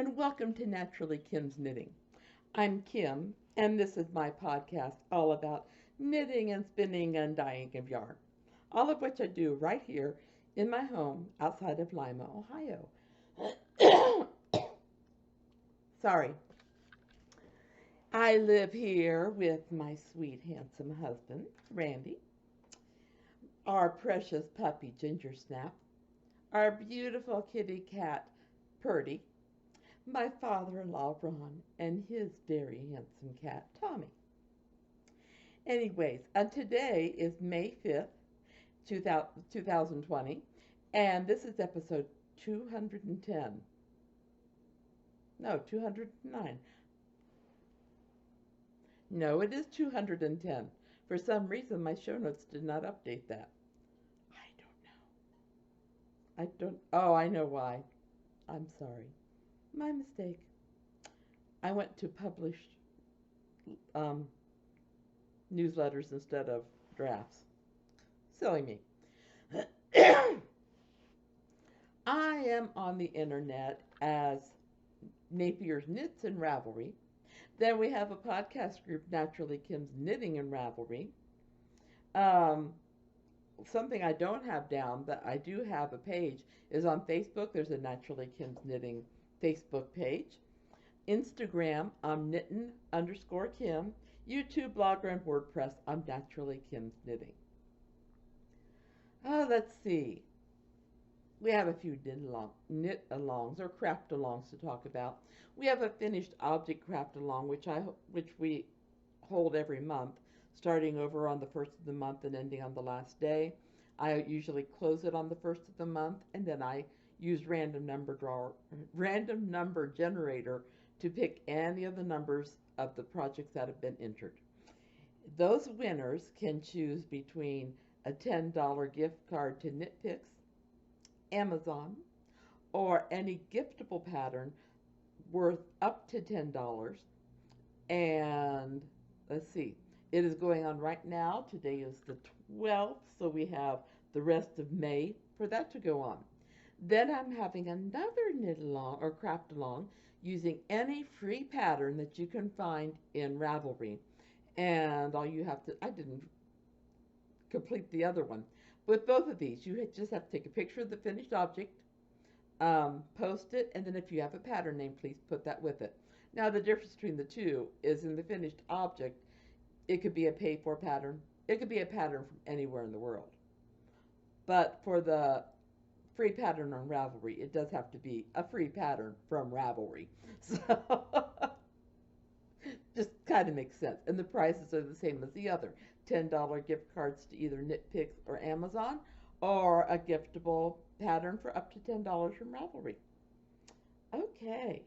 and welcome to Naturally Kim's Knitting. I'm Kim, and this is my podcast all about knitting and spinning and dyeing of yarn, all of which I do right here in my home outside of Lima, Ohio. Sorry. I live here with my sweet, handsome husband, Randy, our precious puppy, Ginger Snap, our beautiful kitty cat, Purdy, my father-in-law, Ron, and his very handsome cat, Tommy. Anyways, today is May 5th, 2020, and this is episode 210. No, 209. No, it is 210. For some reason, my show notes did not update that. I don't know. Oh, I know why. I'm sorry. My mistake. I went to published newsletters instead of drafts. Silly me. I am on the internet as Napier's Knits and Ravelry. Then we have a podcast group, Naturally Kim's Knitting and Ravelry. Something I don't have down, but I do have a page, is on Facebook. There's a Naturally Kim's Knitting Facebook page. Instagram, I'm knittin_Kim. YouTube, Blogger, and WordPress, I'm Naturally Kim's Knitting. Let's see. We have a few knit-alongs or craft-alongs to talk about. We have a finished object craft-along, which we hold every month, starting over on the first of the month and ending on the last day. I usually close it on the first of the month, and then I use random number generator to pick any of the numbers of the projects that have been entered. Those winners can choose between a $10 gift card to KnitPicks, Amazon, or any giftable pattern worth up to $10. And let's see, it is going on right now. Today is the 12th, so we have the rest of May for that to go on. Then I'm having another knit along or craft along using any free pattern that you can find in Ravelry. And all you have to, I didn't complete the other one. With both of these, you just have to take a picture of the finished object, post it, and then if you have a pattern name, please put that with it. Now, the difference between the two is in the finished object, it could be a pay-for pattern. It could be a pattern from anywhere in the world. But for the free pattern on Ravelry, it does have to be a free pattern from Ravelry. So, just kind of makes sense. And the prices are the same as the other. $10 gift cards to either KnitPicks or Amazon, or a giftable pattern for up to $10 from Ravelry. Okay,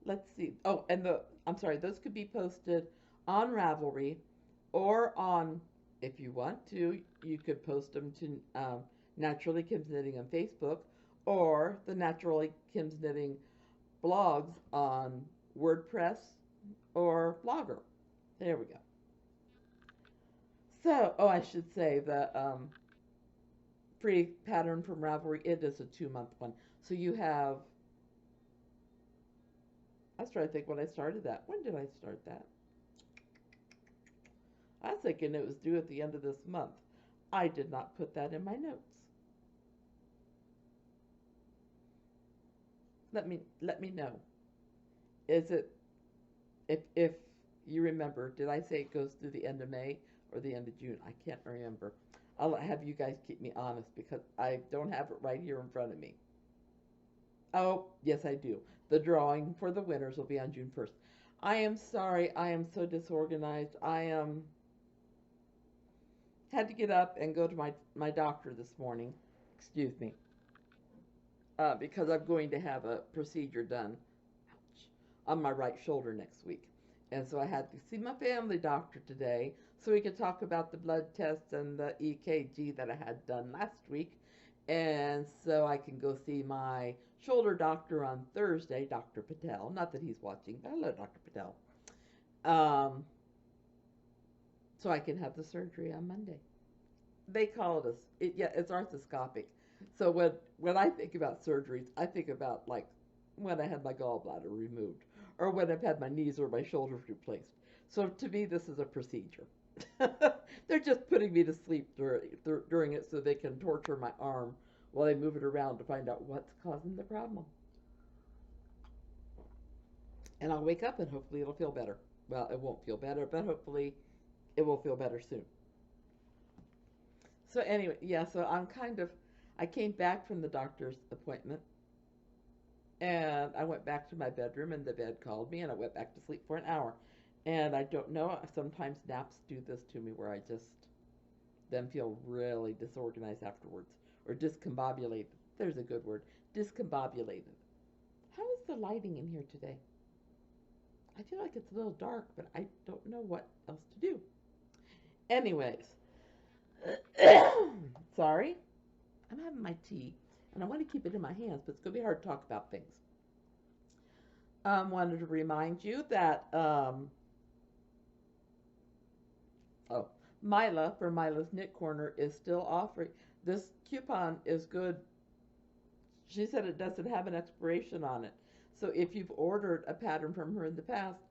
let's see. Oh, and I'm sorry, those could be posted on Ravelry, or on, if you want to, you could post them to Naturally Kim's Knitting on Facebook, or the Naturally Kim's Knitting blogs on WordPress or Blogger. There we go. So, I should say the free pattern from Ravelry, it is a 2-month one. So you have, I was trying to think when I started that. When did I start that? I was thinking it was due at the end of this month. I did not put that in my notes. Let me know. Is it, if you remember, did I say it goes through the end of May or the end of June? I can't remember. I'll have you guys keep me honest because I don't have it right here in front of me. Oh, yes, I do. The drawing for the winners will be on June 1st. I am sorry. I am so disorganized. Had to get up and go to my doctor this morning. Excuse me. Because I'm going to have a procedure done, ouch, on my right shoulder next week. And so I had to see my family doctor today so we could talk about the blood tests and the EKG that I had done last week. And so I can go see my shoulder doctor on Thursday, Dr. Patel. Not that he's watching, but hello, Dr. Patel. So I can have the surgery on Monday. They call it, yeah, it's arthroscopic. So when I think about surgeries, I think about like when I had my gallbladder removed or when I've had my knees or my shoulders replaced. So to me, this is a procedure. They're just putting me to sleep during it so they can torture my arm while they move it around to find out what's causing the problem. And I'll wake up and hopefully it'll feel better. Well, it won't feel better, but hopefully it will feel better soon. So anyway, yeah, so I came back from the doctor's appointment and I went back to my bedroom and the bed called me and I went back to sleep for an hour. And I don't know, sometimes naps do this to me where I just then feel really disorganized afterwards or discombobulated. There's a good word, discombobulated. How is the lighting in here today? I feel like it's a little dark, but I don't know what else to do. Anyways, sorry, I'm having my tea, and I want to keep it in my hands, but it's going to be hard to talk about things. Wanted to remind you that, Myla for Myla's Knit Corner is still offering. This coupon is good. She said it doesn't have an expiration on it. So if you've ordered a pattern from her in the past,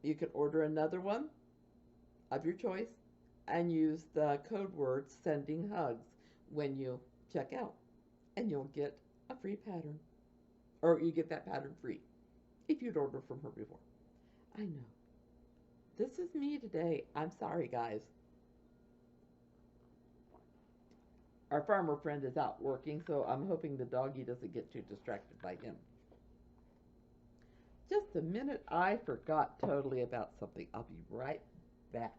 you can order another one of your choice and use the code word SendingHugs when you check out. And you'll get a free pattern. Or you get that pattern free if you'd ordered from her before. I know. This is me today. I'm sorry, guys. Our farmer friend is out working, so I'm hoping the doggy doesn't get too distracted by him. Just a minute, I forgot totally about something. I'll be right back.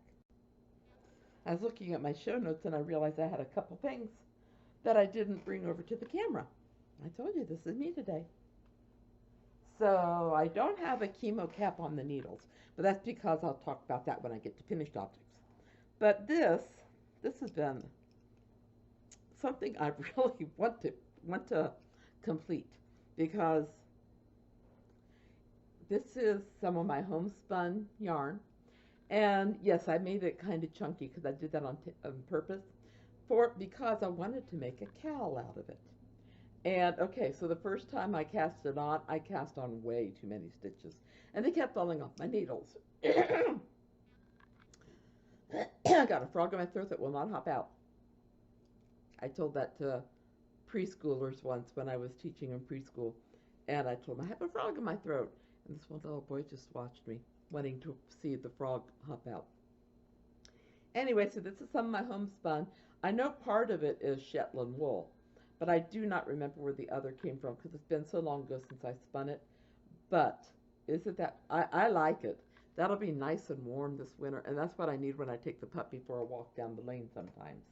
I was looking at my show notes and I realized I had a couple things that I didn't bring over to the camera. I told you this is me today. So I don't have a Chemo cap on the needles, but that's because I'll talk about that when I get to finished objects. But this has been something I really want to complete because this is some of my homespun yarn. And yes, I made it kind of chunky because I did that on purpose because I wanted to make a cowl out of it. And okay, so the first time I cast it on, I cast on way too many stitches. And they kept falling off my needles. I got a frog in my throat that will not hop out. I told that to preschoolers once when I was teaching in preschool. And I told them, I have a frog in my throat. And this one little boy just watched me, wanting to see the frog hop out. Anyway, so this is some of my homespun. I know part of it is Shetland wool, but I do not remember where the other came from because it's been so long ago since I spun it. But isn't that, I like it. That'll be nice and warm this winter, and that's what I need when I take the puppy for a walk down the lane sometimes.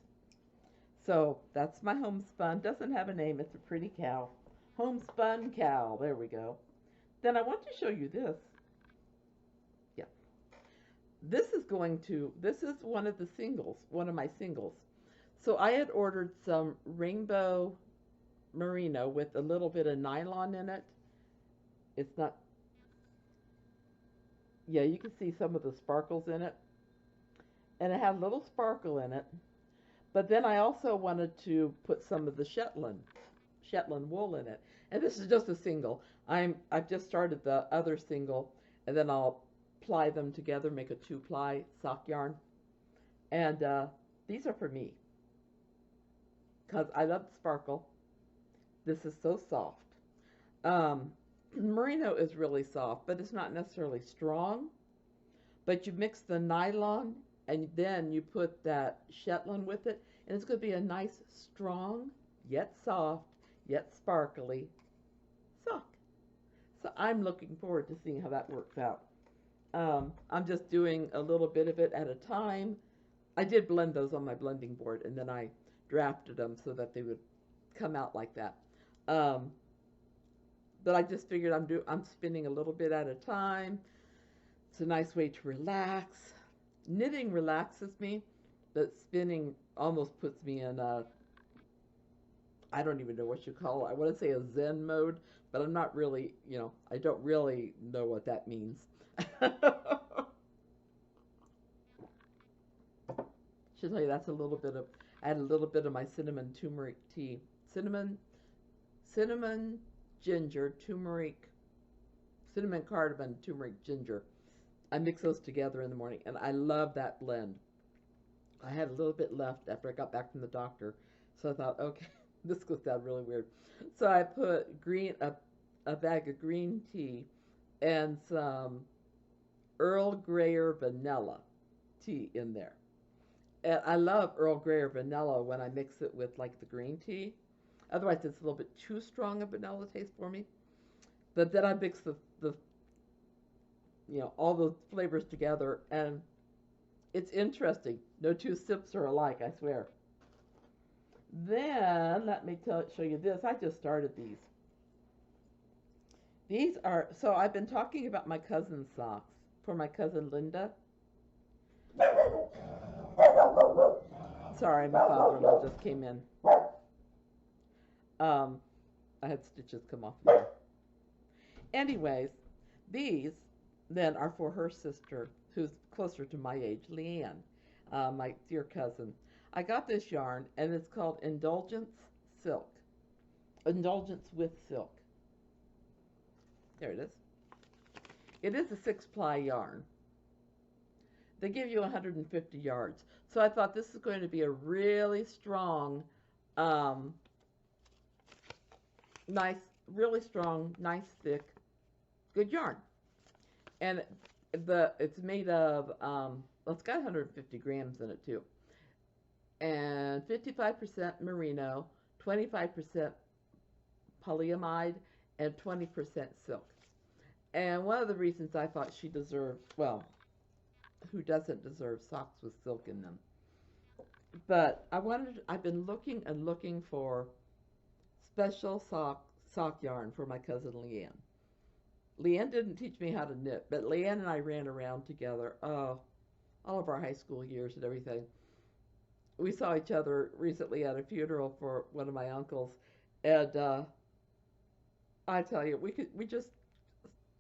So that's my homespun. Doesn't have a name. It's a pretty cow. Homespun cow. There we go. Then I want to show you this. Yeah. This is one of the singles, one of my singles. So I had ordered some rainbow merino with a little bit of nylon in it. It's not, yeah, you can see some of the sparkles in it. And it had a little sparkle in it. But then I also wanted to put some of the Shetland wool in it. And this is just a single. I've just started the other single, and then I'll ply them together, make a 2-ply sock yarn. And these are for me, because I love the sparkle. This is so soft. Merino is really soft, but it's not necessarily strong. But you mix the nylon, and then you put that Shetland with it, and it's going to be a nice, strong, yet soft, yet sparkly sock. So I'm looking forward to seeing how that works out. I'm just doing a little bit of it at a time. I did blend those on my blending board, and then I drafted them so that they would come out like that. But I just figured I'm spinning a little bit at a time. It's a nice way to relax. Knitting relaxes me, but spinning almost puts me in a, I don't even know what you call it. I want to say a Zen mode, but I'm not really, I don't really know what that means. Should tell you that's a little bit of, I had a little bit of my cinnamon turmeric tea. Cinnamon ginger, turmeric, cinnamon, cardamom, turmeric, ginger. I mix those together in the morning, and I love that blend. I had a little bit left after I got back from the doctor, so I thought, okay, this goes down really weird. So I put a bag of green tea and some Earl Grey or vanilla tea in there. And I love Earl Grey or vanilla when I mix it with like the green tea. Otherwise, it's a little bit too strong a vanilla taste for me. But then I mix the all those flavors together, and it's interesting. No two sips are alike, I swear. Then let me show you this. I just started these. These are, so I've been talking about my cousin's socks for my cousin Linda. Sorry, my father-in-law just came in. I had stitches come off there. Anyways, these then are for her sister, who's closer to my age, Leanne, my dear cousin. I got this yarn, and it's called Indulgence Silk. Indulgence with Silk. There it is. It is a 6-ply yarn. They give you 150 yards. So I thought this is going to be a really strong, really strong, nice, thick, good yarn. And it's made of, well, it's got 150 grams in it too. And 55% merino, 25% polyamide, and 20% silk. And one of the reasons I thought she deserved, well, who doesn't deserve socks with silk in them? But I've been looking and looking for special sock yarn for my cousin Leanne. Leanne didn't teach me how to knit, but Leanne and I ran around together, all of our high school years and everything. We saw each other recently at a funeral for one of my uncles, and I tell you,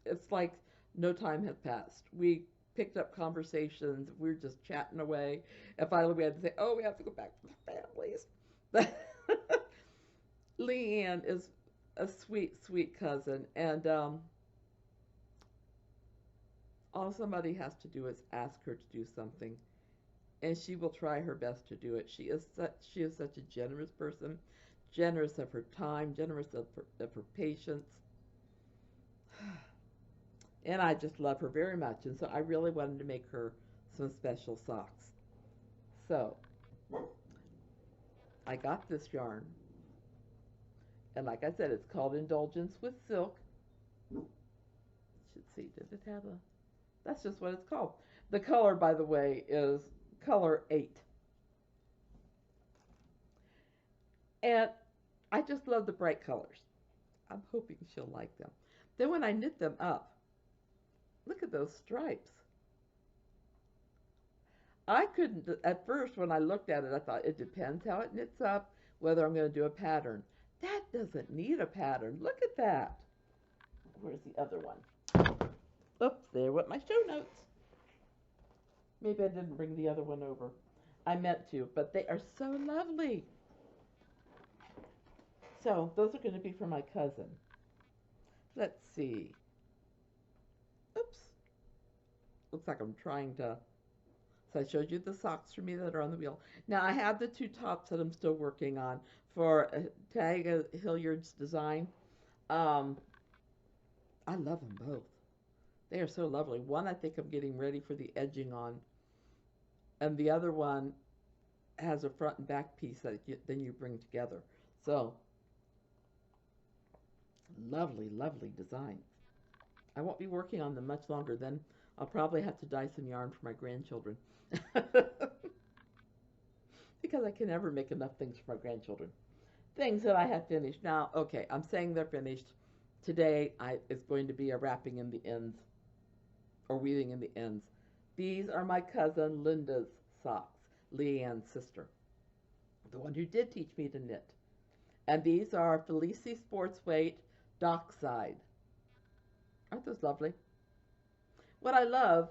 it's like no time had passed. We picked up conversations, we were just chatting away, and finally we had to say, oh, we have to go back to the families. But Leanne is a sweet, sweet cousin, and all somebody has to do is ask her to do something, and she will try her best to do it. She is such a generous person, generous of her time, generous of her patience. And I just love her very much, and so I really wanted to make her some special socks. So I got this yarn, and like I said, it's called Indulgence with Silk. Should see, did it have a, that's just what it's called. The color, by the way, is color 8. And I just love the bright colors. I'm hoping she'll like them. Then when I knit them up, look at those stripes. I couldn't, at first when I looked at it, I thought it depends how it knits up, whether I'm going to do a pattern. That doesn't need a pattern. Look at that. Where's the other one? Oops, there went my show notes. Maybe I didn't bring the other one over. I meant to, but they are so lovely. So those are going to be for my cousin. Let's see. Oops. Looks like I'm trying to. So I showed you the socks for me that are on the wheel. Now I have the 2 tops that I'm still working on for Tag Hilliard's design. I love them both. They are so lovely. One I think I'm getting ready for the edging on, and the other one has a front and back piece that then you bring together. So lovely, lovely designs. I won't be working on them much longer. Then I'll probably have to dye some yarn for my grandchildren. Because I can never make enough things for my grandchildren. Things that I have finished. Now, okay, I'm saying they're finished. Today it's going to be a wrapping in the ends, or weaving in the ends. These are my cousin Linda's socks, Leanne's sister, the one who did teach me to knit. And these are Felici Sports Weight Dockside. Aren't those lovely? What I love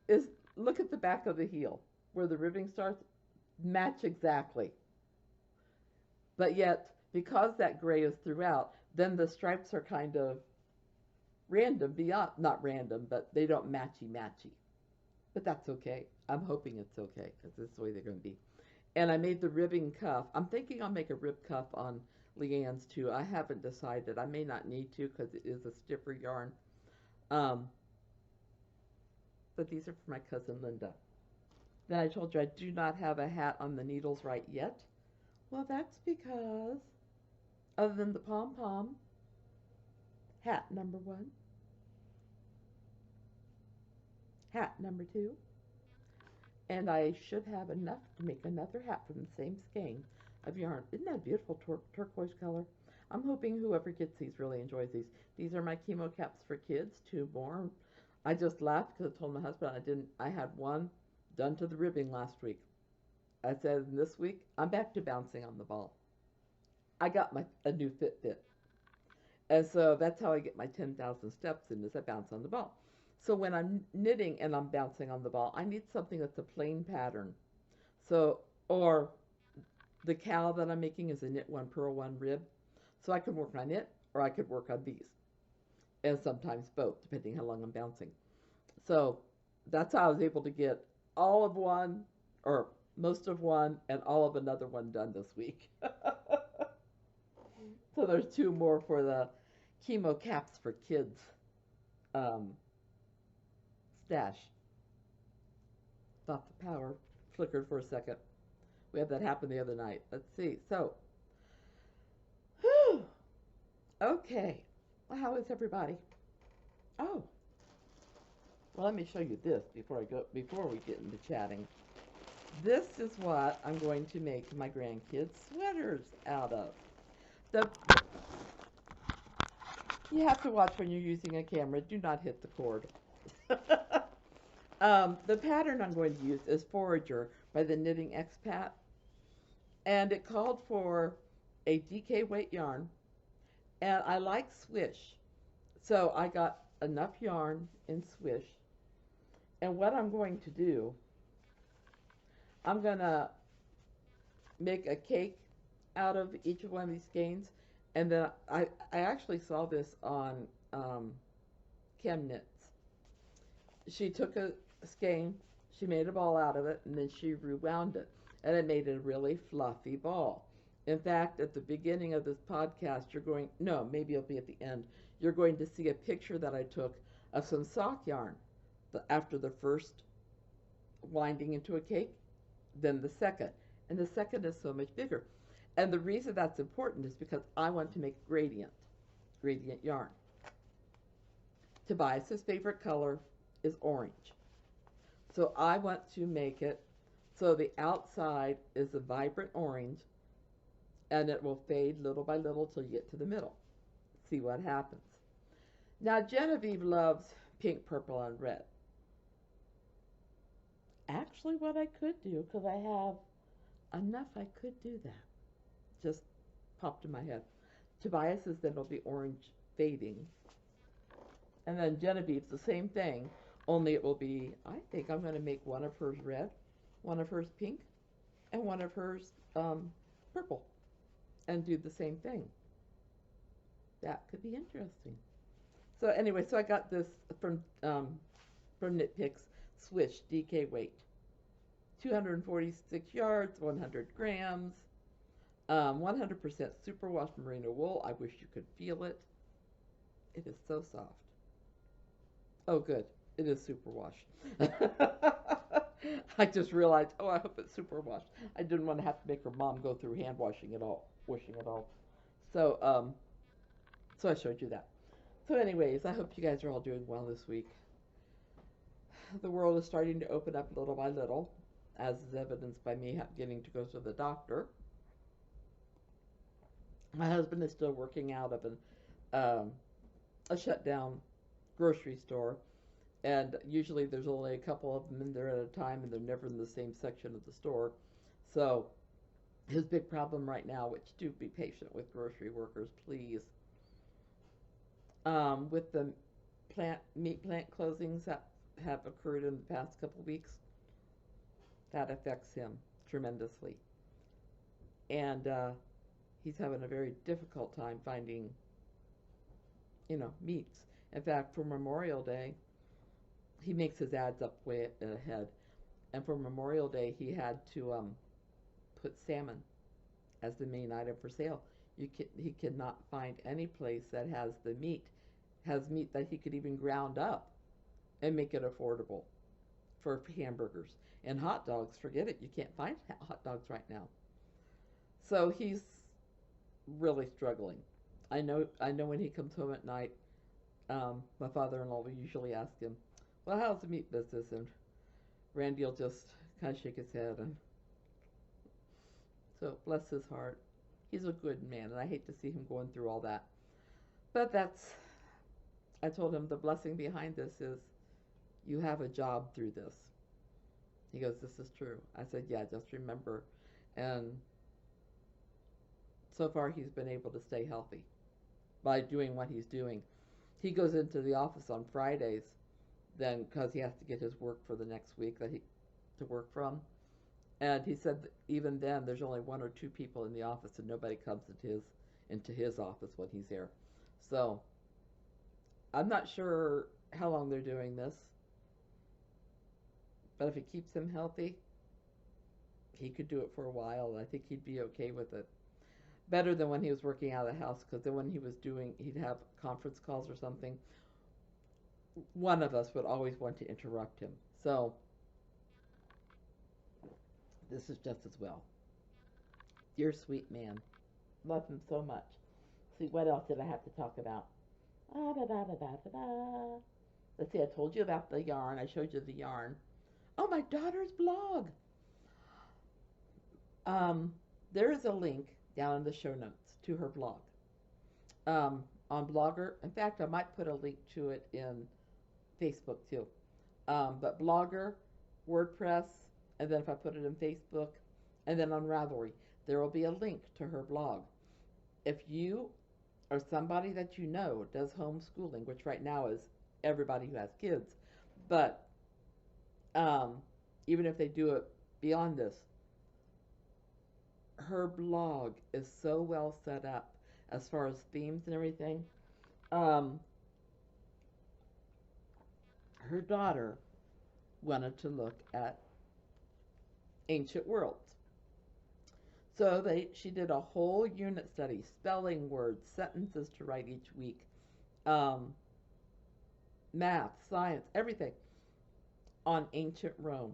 is, look at the back of the heel, where the ribbing starts, match exactly. But yet, because that gray is throughout, then the stripes are kind of random, beyond, not random, but they don't matchy. But that's okay. I'm hoping it's okay because this is the way they're going to be. And I made the ribbing cuff. I'm thinking I'll make a rib cuff on Leanne's too. I haven't decided. I may not need to because it is a stiffer yarn. Um, but these are for my cousin Linda. Then I told you I do not have a hat on the needles right yet. Well, that's because, other than the pom-pom, hat number 1, hat number 2, and I should have enough to make another hat from the same skein of yarn. Isn't that a beautiful turquoise color? I'm hoping whoever gets these really enjoys these. These are my chemo caps for kids, 2 more. I just laughed because I told my husband I had one done to the ribbing last week. I said, this week, I'm back to bouncing on the ball. I got a new Fitbit. And so that's how I get my 10,000 steps in, is I bounce on the ball. So when I'm knitting and I'm bouncing on the ball, I need something that's a plain pattern. So, or the cowl that I'm making is a knit 1, purl 1 rib. So I could work on it, or I could work on these. And sometimes both, depending how long I'm bouncing. So that's how I was able to get all of one, or most of one, and all of another one done this week. So there's 2 more for the chemo caps for kids stash. Thought the power flickered for a second. We had that happen the other night. Let's see. So, whew, okay. Well, how is everybody? Oh, well, let me show you this before we get into chatting. This is what I'm going to make my grandkids sweaters out of. You have to watch when you're using a camera. Do not hit the cord. The pattern I'm going to use is Forager by the Knitting Expat. And it called for a DK weight yarn. And I like swish. So I got enough yarn in swish. And what I'm going to do, I'm going to make a cake out of each of one of these skeins. And then I actually saw this on Chem Knits. She took a skein, she made a ball out of it, and then she rewound it. And it made a really fluffy ball. In fact, at the beginning of this podcast, maybe it'll be at the end, you're going to see a picture that I took of some sock yarn after the first winding into a cake, then the second. And the second is so much bigger. And the reason that's important is because I want to make gradient yarn. Tobias's favorite color is orange. So I want to make it so the outside is a vibrant orange, and it will fade little by little till you get to the middle. See what happens. Now Genevieve loves pink, purple, and red. Actually, what I could do, because I have enough, I could do that. Just popped in my head. Tobias's then will be orange fading. And then Genevieve's the same thing, only it will be, I think I'm going to make one of hers red, one of hers pink, and one of hers purple, and do the same thing. That could be interesting. So anyway, so I got this from Knit Picks, Swish DK weight, 246 yards, 100 grams, 100% superwash merino wool. I wish you could feel it. It is so soft. Oh, good. It is superwash. I just realized, I hope it's superwash. I didn't want to have to make her mom go through hand washing it all. So, so I showed you that. So anyways, I hope you guys are all doing well this week. The world is starting to open up little by little, as is evidenced by me getting to go to the doctor. My husband is still working out of a shutdown grocery store, and usually there's only a couple of them in there at a time, and they're never in the same section of the store. So his big problem right now, which do be patient with grocery workers, please, with the meat plant closings that have occurred in the past couple weeks, that affects him tremendously. And he's having a very difficult time finding meats. In fact, for Memorial Day, he makes his ads up way ahead. And for Memorial Day, he had to put salmon as the main item for sale. He could not find any place that has meat that he could even ground up and make it affordable for hamburgers. And hot dogs, forget it. You can't find hot dogs right now. So he's really struggling. I know when he comes home at night, my father-in-law will usually ask him, "Well, how's the meat business?" And Randy will just kind of shake his head. And so, bless his heart. He's a good man, and I hate to see him going through all that. But I told him the blessing behind this is you have a job through this. He goes, "This is true." I said, "Yeah, just remember." And so far, he's been able to stay healthy by doing what he's doing. He goes into the office on Fridays, then because he has to get his work for the next week that he to work from. And he said that even then, there's only one or two people in the office, and nobody comes into his office when he's there. So I'm not sure how long they're doing this, but if it keeps him healthy, he could do it for a while, and I think he'd be okay with it. Better than when he was working out of the house, because then when he'd have conference calls or something. One of us would always want to interrupt him. So this is just as well. Dear sweet man. Love him so much. See, what else did I have to talk about? Ah, da, da, da, da, da, da. Let's see, I told you about the yarn. I showed you the yarn. Oh, my daughter's blog. Um, there is a link down in the show notes to her blog. On Blogger. In fact, I might put a link to it in Facebook too. But Blogger, WordPress, and then if I put it in Facebook, and then on Ravelry, there will be a link to her blog. If you or somebody that you know does homeschooling, which right now is everybody who has kids, but even if they do it beyond this, her blog is so well set up as far as themes and everything. Um, Her daughter wanted to look at ancient worlds. So she did a whole unit study, spelling words, sentences to write each week, um, math, science, everything on ancient Rome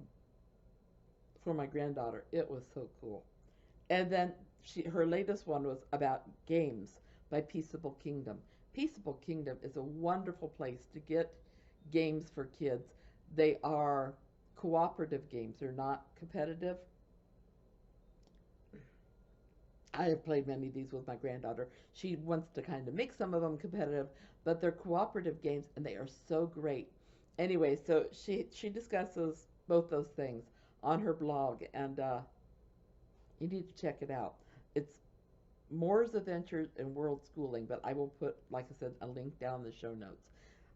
for my granddaughter. It was so cool. And then her latest one was about games by Peaceable Kingdom. Peaceable Kingdom is a wonderful place to get games for kids. They are cooperative games. They're not competitive. I have played many of these with my granddaughter. She wants to kind of make some of them competitive, but they're cooperative games, and they are so great. Anyway, so she discusses both those things on her blog, and you need to check it out. It's Moore's Adventures in World Schooling, but I will put, like I said, a link down in the show notes.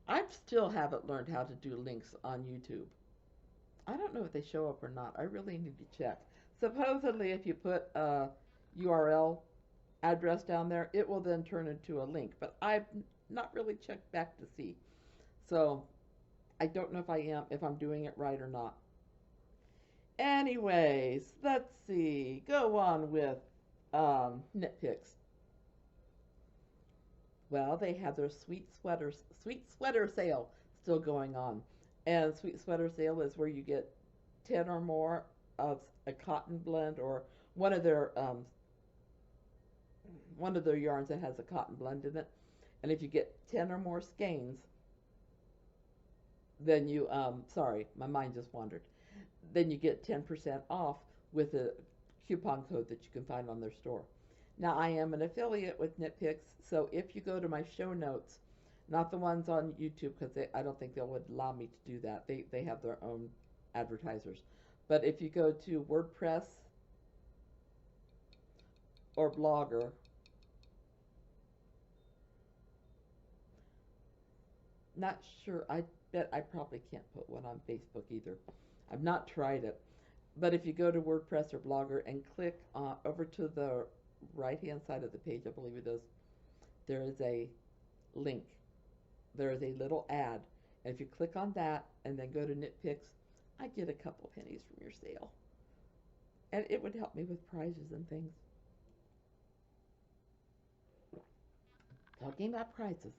I still haven't learned how to do links on YouTube. I don't know if they show up or not. I really need to check. Supposedly, if you put a URL address down there, it will then turn into a link, but I've not really checked back to see. So I don't know if I'm doing it right or not. Anyways, let's see. Go on with nitpicks. Well, they have their sweet sweater sale still going on. And sweet sweater sale is where you get 10 or more of a cotton blend or one of their yarns that has a cotton blend in it. And if you get 10 or more skeins, then you sorry, my mind just wandered. Then you get 10% off with a coupon code that you can find on their store. Now, I am an affiliate with Nitpicks, so if you go to my show notes, not the ones on YouTube, because I don't think they would allow me to do that. They have their own advertisers. But if you go to WordPress or Blogger, not sure, I bet I probably can't put one on Facebook either. I've not tried it. But if you go to WordPress or Blogger and click over to the right-hand side of the page, I believe it is, there is a link. there is a little ad. And if you click on that and then go to Nitpicks, I get a couple pennies from your sale. And it would help me with prizes and things. Talking about prizes,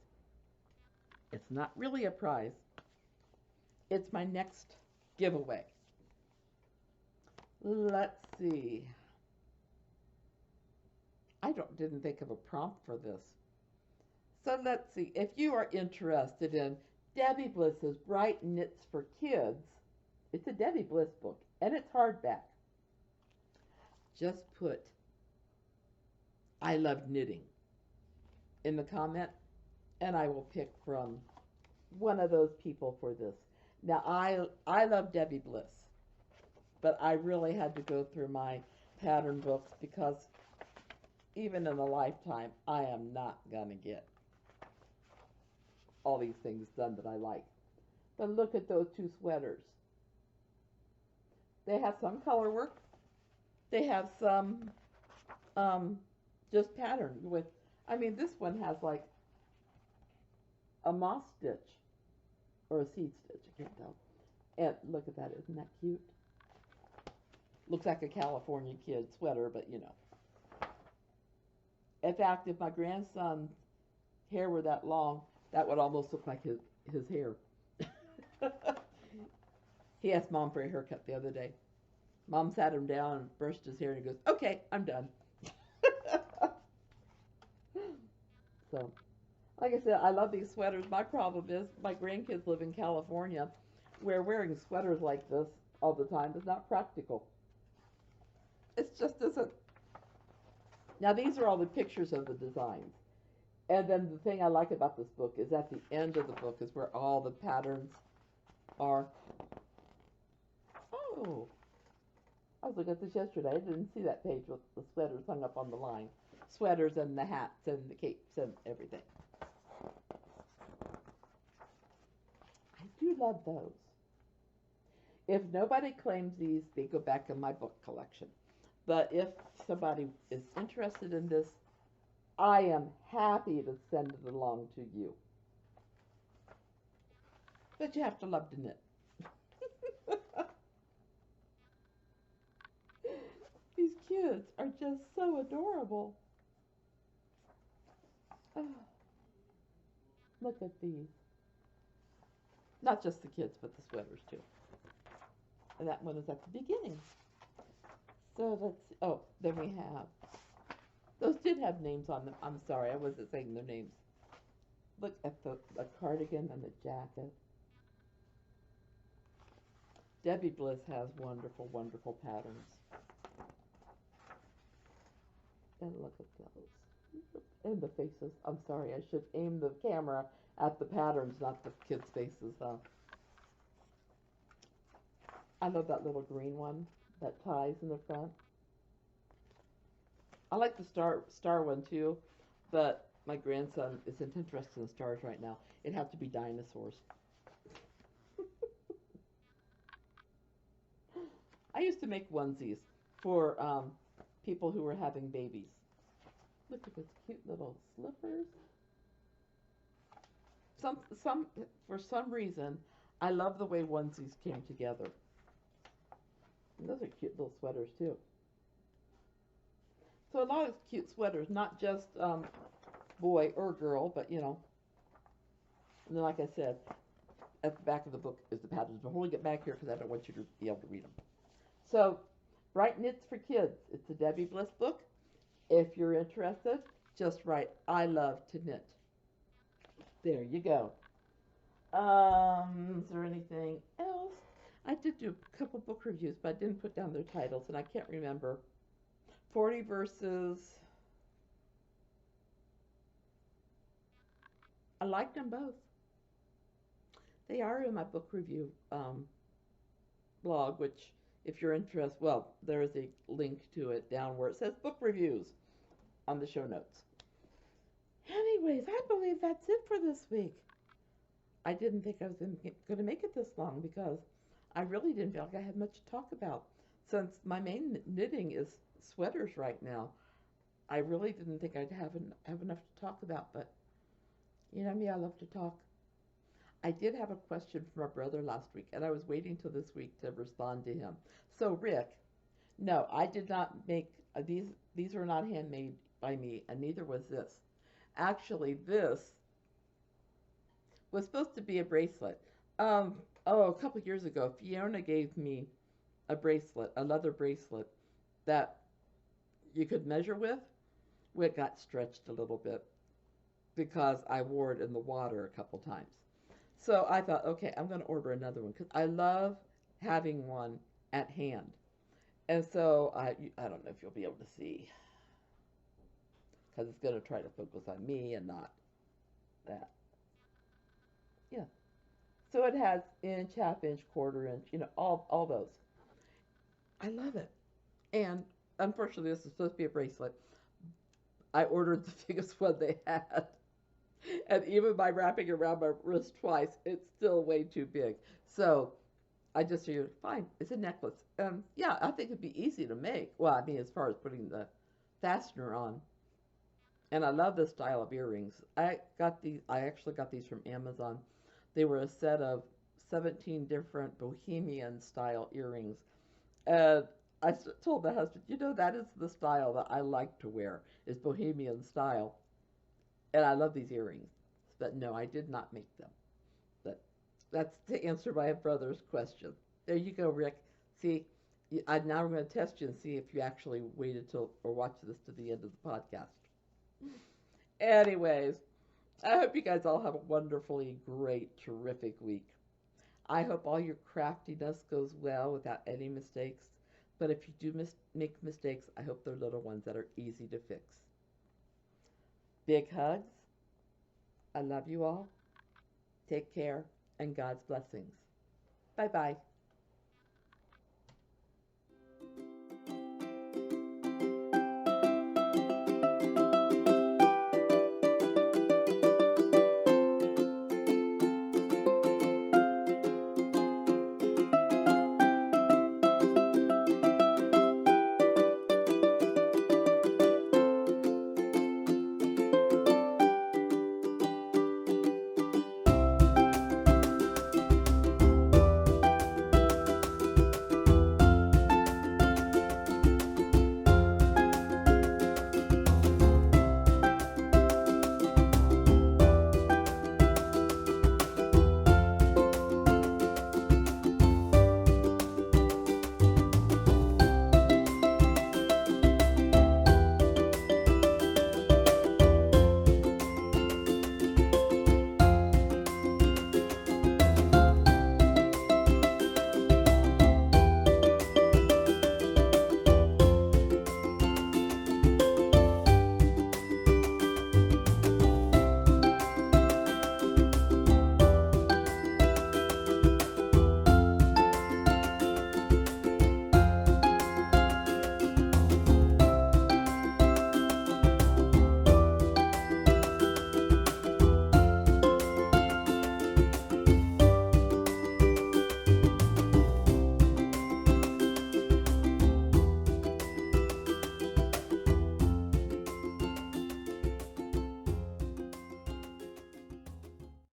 it's not really a prize. It's my next giveaway. Let's see. I didn't think of a prompt for this. So let's see. If you are interested in Debbie Bliss's Bright Knits for Kids, it's a Debbie Bliss book, and it's hardback. Just put I love knitting in the comment, and I will pick from one of those people for this. Now, I love Debbie Bliss, but I really had to go through my pattern books because even in a lifetime, I am not going to get all these things done that I like. But look at those two sweaters. They have some color work. They have some just pattern with, I mean, this one has like a moss stitch or a seed stitch, I can't tell. And look at that, isn't that cute? Looks like a California kid sweater, but you know. In fact, if my grandson's hair were that long, that would almost look like his hair. He asked Mom for a haircut the other day. Mom sat him down and brushed his hair and he goes, okay, I'm done. So, like I said, I love these sweaters. My problem is my grandkids live in California where wearing sweaters like this all the time is not practical. It just isn't. Now, these are all the pictures of the designs. And then the thing I like about this book is at the end of the book is where all the patterns are. Oh, I was looking at this yesterday. I didn't see that page with the sweaters hung up on the line. Sweaters and the hats and the capes and everything. I do love those. If nobody claims these, they go back in my book collection. But if somebody is interested in this, I am happy to send it along to you. But you have to love to knit. These kids are just so adorable. Oh, look at these. Not just the kids, but the sweaters too. And that one is at the beginning. So let's see. Oh, then we have. Those did have names on them. I'm sorry, I wasn't saying their names. Look at the cardigan and the jacket. Debbie Bliss has wonderful, wonderful patterns. And look at those. And the faces. I'm sorry, I should aim the camera at the patterns, not the kids' faces, though. I love that little green one that ties in the front. I like the star one too, but my grandson isn't interested in stars right now. It'd have to be dinosaurs. I used to make onesies for people who were having babies. Look at this cute little slippers. For some reason, I love the way onesies came together. And those are cute little sweaters too. So a lot of cute sweaters, not just boy or girl, but you know. And then, like I said, at the back of the book is the patterns. But hold it back here because I don't want you to be able to read them. So, Bright Knits for Kids. It's a Debbie Bliss book. If you're interested, just write, I love to knit. There you go. Is there anything else? I did do a couple book reviews, but I didn't put down their titles, and I can't remember. 40 verses. I liked them both. They are in my book review blog, which, if you're interested, well, there is a link to it down where it says book reviews on the show notes. Anyways, I believe that's it for this week. I didn't think I was going to make it this long because I really didn't feel like I had much to talk about. Since my main knitting is sweaters right now, I really didn't think I'd have enough to talk about. But you know me, I love to talk. I did have a question from my brother last week, and I was waiting till this week to respond to him. So, Rick, no, I did not make these. These were not handmade by me, and neither was this. Actually, this was supposed to be a bracelet. Um, a couple years ago, Fiona gave me a bracelet, a leather bracelet that you could measure with. Well, it got stretched a little bit because I wore it in the water a couple times. So I thought, okay, I'm going to order another one because I love having one at hand. And so I don't know if you'll be able to see because it's going to try to focus on me and not that. Yeah. So it has inch, half inch, quarter inch, all those. I love it. And unfortunately, this is supposed to be a bracelet. I ordered the biggest one they had. And even by wrapping it around my wrist twice, it's still way too big. So I just figured, fine, it's a necklace. Yeah, I think it'd be easy to make. Well, I mean, as far as putting the fastener on. And I love this style of earrings. I actually got these from Amazon. They were a set of 17 different bohemian style earrings. And I told my husband, that is the style that I like to wear, is bohemian style. And I love these earrings. But no, I did not make them. But that's to answer my brother's question. There you go, Rick. See, now I'm going to test you and see if you actually waited till or watched this to the end of the podcast. Anyways, I hope you guys all have a wonderfully great, terrific week. I hope all your craftiness goes well without any mistakes. But if you do make mistakes, I hope they're little ones that are easy to fix. Big hugs. I love you all. Take care and God's blessings. Bye bye.